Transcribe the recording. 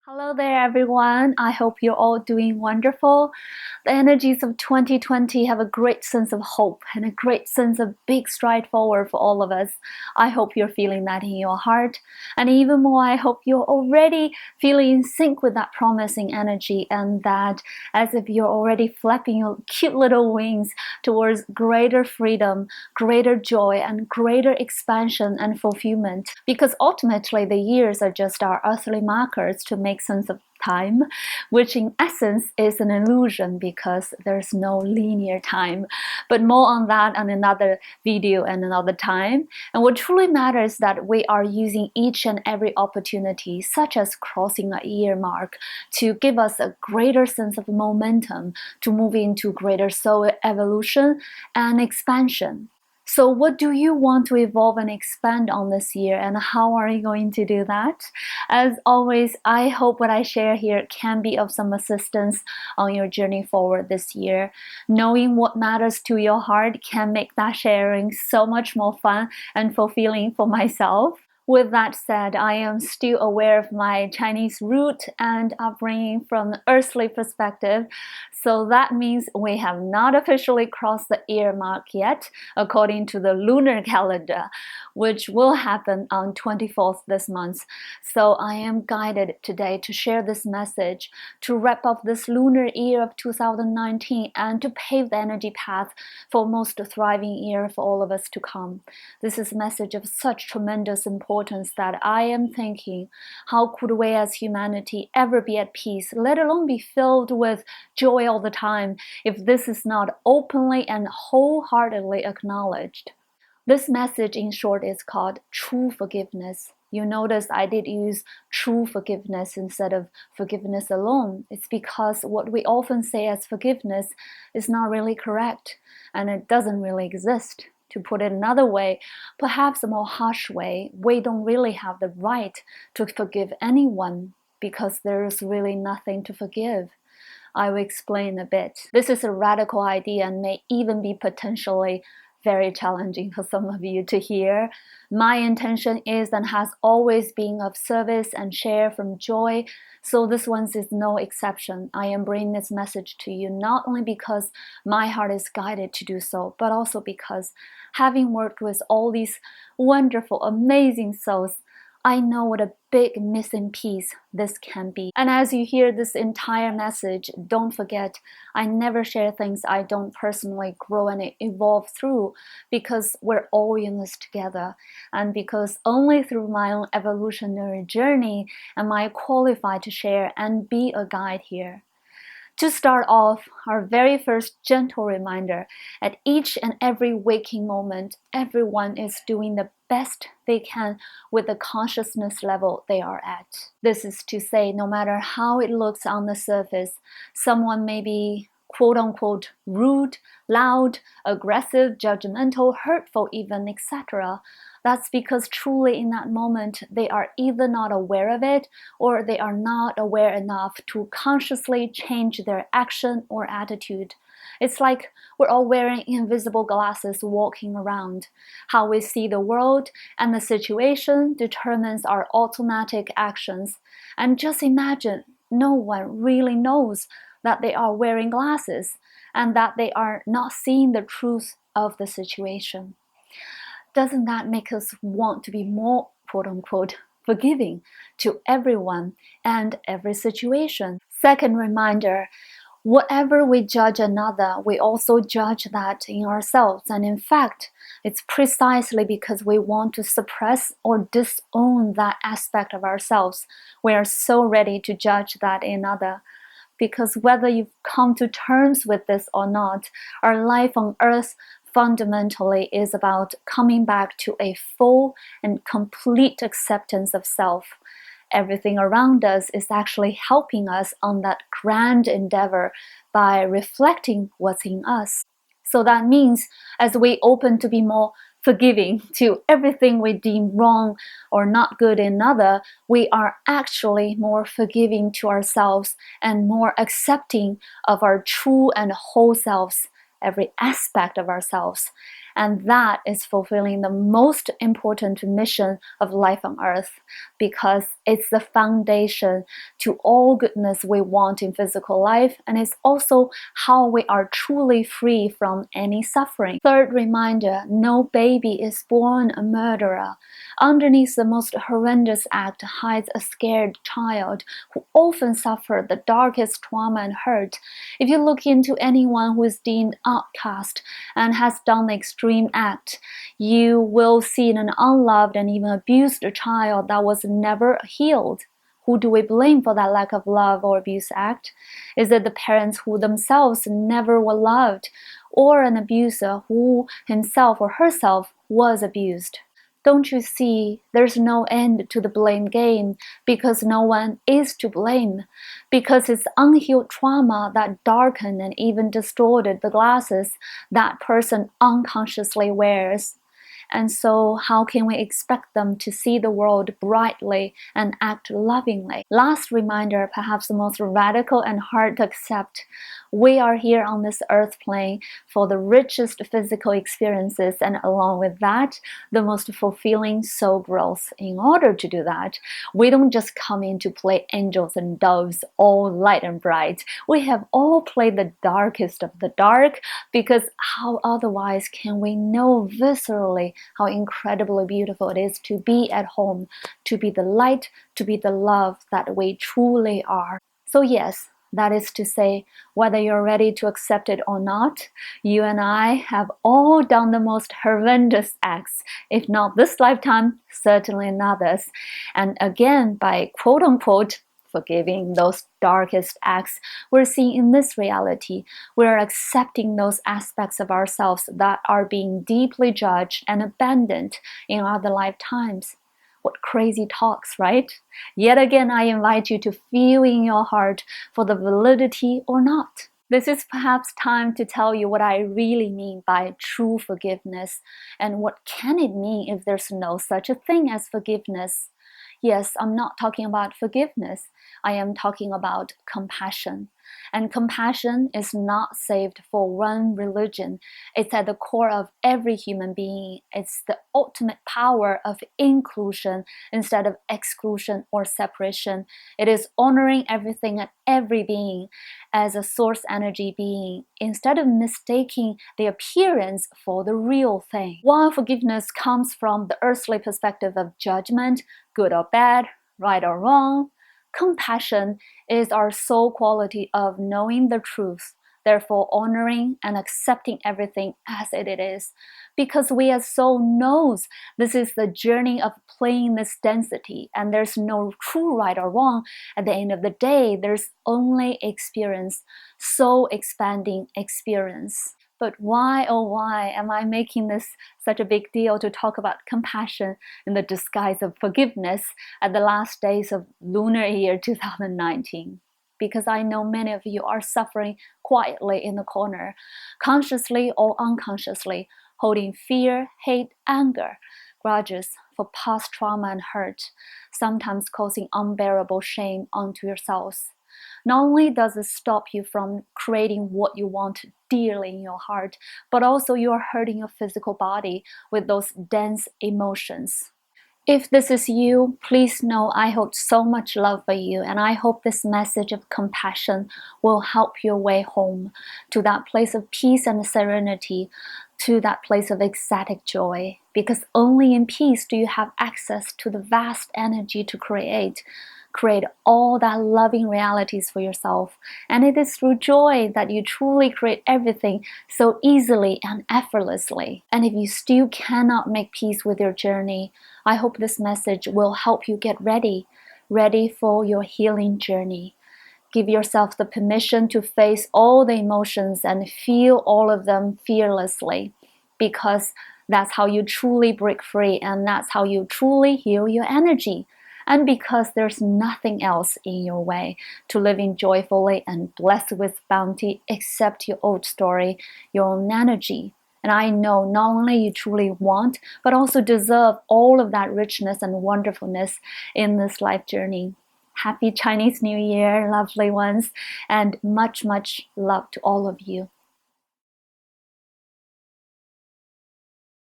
Hello there, everyone. I hope you're all doing wonderful. The energies of 2020 have a great sense of hope and a great sense of big stride forward for all of us. I hope you're feeling that in your heart. And even more, I hope you're already feeling in sync with that promising energy and that as if you're already flapping your cute little wings towards greater freedom, greater joy, and greater expansion and fulfillment. Because ultimately, the years are just our earthly markers to make sense of time, which in essence is an illusion because there's no linear time. But more on that on another video and another time. And what truly matters is that we are using each and every opportunity, such as crossing a year mark, to give us a greater sense of momentum to move into greater soul evolution and expansion. So what do you want to evolve and expand on this year, and how are you going to do that? As always, I hope what I share here can be of some assistance on your journey forward this year. Knowing what matters to your heart can make that sharing so much more fun and fulfilling for myself. With that said, I am still aware of my Chinese root and upbringing from an earthly perspective, so that means we have not officially crossed the year mark yet, according to the lunar calendar, which will happen on 24th this month. So I am guided today to share this message, to wrap up this lunar year of 2019 and to pave the energy path for most thriving year for all of us to come. This is a message of such tremendous importance that I am thinking, how could we as humanity ever be at peace, let alone be filled with joy all the time, if this is not openly and wholeheartedly acknowledged? This message in short is called true forgiveness. You notice I did use true forgiveness instead of forgiveness alone. It's because what we often say as forgiveness is not really correct and it doesn't really exist. To put it another way, perhaps a more harsh way, we don't really have the right to forgive anyone because there is really nothing to forgive. I will explain a bit. This is a radical idea and may even be potentially very challenging for some of you to hear. My intention is and has always been of service and share from joy, so this one is no exception. I am bringing this message to you not only because my heart is guided to do so, but also because having worked with all these wonderful, amazing souls, I know what a big missing piece this can be. And as you hear this entire message, don't forget, I never share things I don't personally grow and evolve through, because we're all in this together. And because only through my own evolutionary journey am I qualified to share and be a guide here. To start off, our very first gentle reminder, at each and every waking moment, everyone is doing the best they can with the consciousness level they are at. This is to say, no matter how it looks on the surface, someone may be quote-unquote rude, loud, aggressive, judgmental, hurtful even, etc. That's because truly in that moment, they are either not aware of it or they are not aware enough to consciously change their action or attitude. It's like we're all wearing invisible glasses walking around. How we see the world and the situation determines our automatic actions. And just imagine, no one really knows that they are wearing glasses and that they are not seeing the truth of the situation. Doesn't that make us want to be more, quote-unquote, forgiving to everyone and every situation? Second reminder, whatever we judge another, we also judge that in ourselves. And in fact, it's precisely because we want to suppress or disown that aspect of ourselves. We are so ready to judge that in another. Because whether you've come to terms with this or not, our life on earth fundamentally is about coming back to a full and complete acceptance of self. Everything around us is actually helping us on that grand endeavor by reflecting what's in us. So that means as we open to be more forgiving to everything we deem wrong or not good in another, we are actually more forgiving to ourselves and more accepting of our true and whole selves, every aspect of ourselves. And that is fulfilling the most important mission of life on earth. because it's the foundation to all goodness we want in physical life, and it's also how we are truly free from any suffering. Third reminder, no baby is born a murderer. Underneath the most horrendous act hides a scared child who often suffered the darkest trauma and hurt. If you look into anyone who is deemed outcast and has done the extreme act, you will see an unloved and even abused child that was never healed. Who do we blame for that lack of love or abuse act? Is it the parents who themselves never were loved, or an abuser who himself or herself was abused? Don't you see, there's no end to the blame game, because no one is to blame, because it's unhealed trauma that darkened and even distorted the glasses that person unconsciously wears. And so how can we expect them to see the world brightly and act lovingly? Last reminder, perhaps the most radical and hard to accept. We are here on this earth plane for the richest physical experiences, and along with that, the most fulfilling soul growth. In order to do that, we don't just come in to play angels and doves, all light and bright. We have all played the darkest of the dark, because how otherwise can we know viscerally how incredibly beautiful it is to be at home, to be the light, to be the love that we truly are. So yes, that is to say, whether you're ready to accept it or not, you and I have all done the most horrendous acts, if not this lifetime, certainly in others. And again, by quote-unquote forgiving those darkest acts we're seeing in this reality, we're accepting those aspects of ourselves that are being deeply judged and abandoned in other lifetimes. What crazy talks, right? Yet again, I invite you to feel in your heart for the validity or not. This is perhaps time to tell you what I really mean by true forgiveness, and what can it mean if there's no such a thing as forgiveness. Yes, I'm not talking about forgiveness. I am talking about compassion. And compassion is not saved for one religion. It's at the core of every human being. It's the ultimate power of inclusion instead of exclusion or separation. It is honoring everything and every being as a source energy being, instead of mistaking the appearance for the real thing. While forgiveness comes from the earthly perspective of judgment, good or bad, right or wrong, compassion is our soul quality of knowing the truth, therefore honoring and accepting everything as it is. Because we as soul knows this is the journey of playing this density, and there's no true right or wrong. At the end of the day, there's only experience, soul expanding experience. But why, oh why, am I making this such a big deal to talk about compassion in the disguise of forgiveness at the last days of lunar year 2019? Because I know many of you are suffering quietly in the corner, consciously or unconsciously, holding fear, hate, anger, grudges for past trauma and hurt, sometimes causing unbearable shame onto yourselves. Not only does it stop you from creating what you want dearly in your heart, but also you are hurting your physical body with those dense emotions. If this is you, please know I hold so much love for you, and I hope this message of compassion will help your way home to that place of peace and serenity, to that place of ecstatic joy. Because only in peace do you have access to the vast energy to create all that loving realities for yourself. And it is through joy that you truly create everything so easily and effortlessly. And if you still cannot make peace with your journey, I hope this message will help you get ready for your healing journey. Give yourself the permission to face all the emotions and feel all of them fearlessly, because that's how you truly break free, and that's how you truly heal your energy. And because there's nothing else in your way to living joyfully and blessed with bounty except your old story, your own energy. And I know not only you truly want, but also deserve all of that richness and wonderfulness in this life journey. Happy Chinese New Year, lovely ones, and much, much love to all of you.